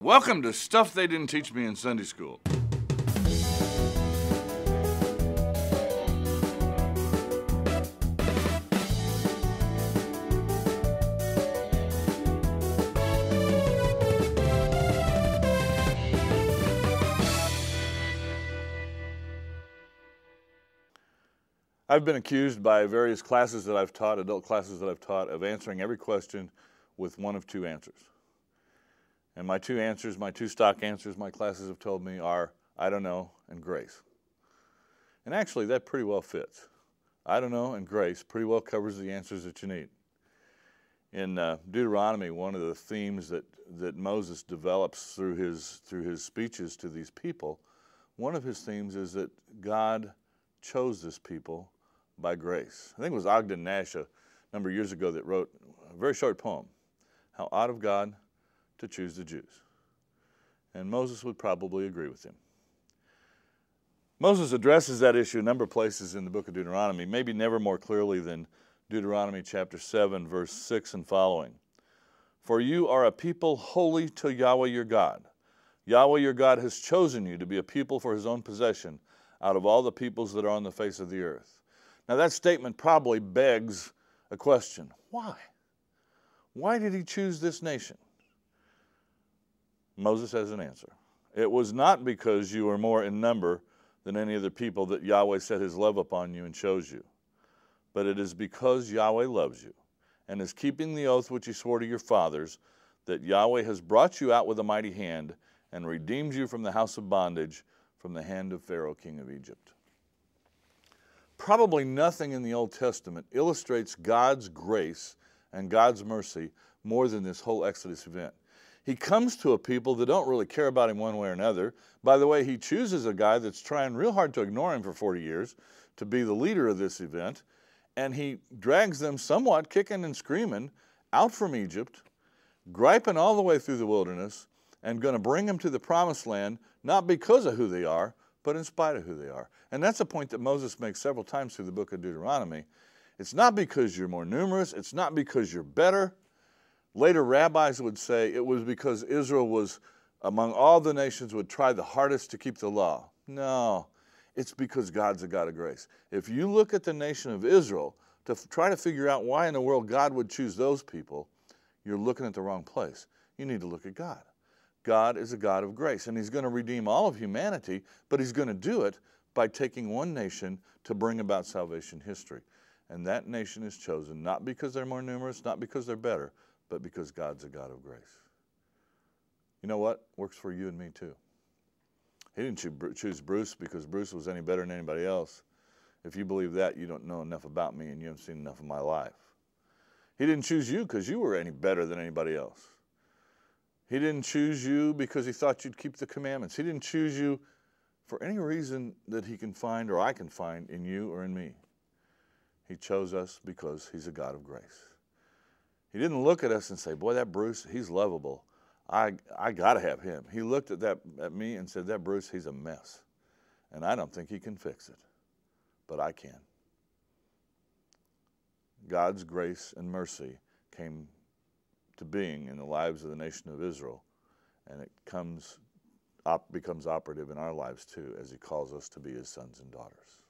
Welcome to Stuff They Didn't Teach Me in Sunday School. I've been accused by various classes that I've taught, adult classes that I've taught, of answering every question with one of two answers. And my two answers, my two stock answers, my classes have told me are, I don't know, and grace. And actually, that pretty well fits. I don't know and grace pretty well covers the answers that you need. In Deuteronomy, one of the themes that Moses develops through his speeches to these people, one of his themes is that God chose this people by grace. I think it was Ogden Nash a number of years ago that wrote a very short poem, How Odd of God to Choose the Jews. And Moses would probably agree with him. Moses addresses that issue a number of places in the book of Deuteronomy, maybe never more clearly than Deuteronomy chapter 7, verse 6 and following. For you are a people holy to Yahweh your God. Yahweh your God has chosen you to be a people for his own possession out of all the peoples that are on the face of the earth. Now that statement probably begs a question. Why? Why did he choose this nation? Moses has an answer. It was not because you were more in number than any other people that Yahweh set his love upon you and chose you, but it is because Yahweh loves you and is keeping the oath which he swore to your fathers, that Yahweh has brought you out with a mighty hand and redeemed you from the house of bondage, from the hand of Pharaoh, king of Egypt. Probably nothing in the Old Testament illustrates God's grace and God's mercy more than this whole Exodus event. He comes to a people that don't really care about him one way or another. By the way, he chooses a guy that's trying real hard to ignore him for 40 years to be the leader of this event, and he drags them somewhat kicking and screaming out from Egypt, griping all the way through the wilderness, and going to bring them to the promised land, not because of who they are, but in spite of who they are. And that's a point that Moses makes several times through the book of Deuteronomy. It's not because you're more numerous. It's not because you're better. Later rabbis would say it was because Israel was, among all the nations, would try the hardest to keep the law. No, it's because God's a God of grace. If you look at the nation of Israel to try to figure out why in the world God would choose those people, you're looking at the wrong place. You need to look at God. God is a God of grace, and he's going to redeem all of humanity, but he's going to do it by taking one nation to bring about salvation history. And that nation is chosen not because they're more numerous, not because they're better, but because God's a God of grace. You know what? Works for you and me too. He didn't choose Bruce because Bruce was any better than anybody else. If you believe that, you don't know enough about me and you haven't seen enough of my life. He didn't choose you because you were any better than anybody else. He didn't choose you because he thought you'd keep the commandments. He didn't choose you for any reason that he can find or I can find in you or in me. He chose us because he's a God of grace. He didn't look at us and say, boy, that Bruce, he's lovable. I got to have him. He looked at me and said, that Bruce, he's a mess. And I don't think he can fix it. But I can. God's grace and mercy came to being in the lives of the nation of Israel, and it becomes operative in our lives too as he calls us to be his sons and daughters.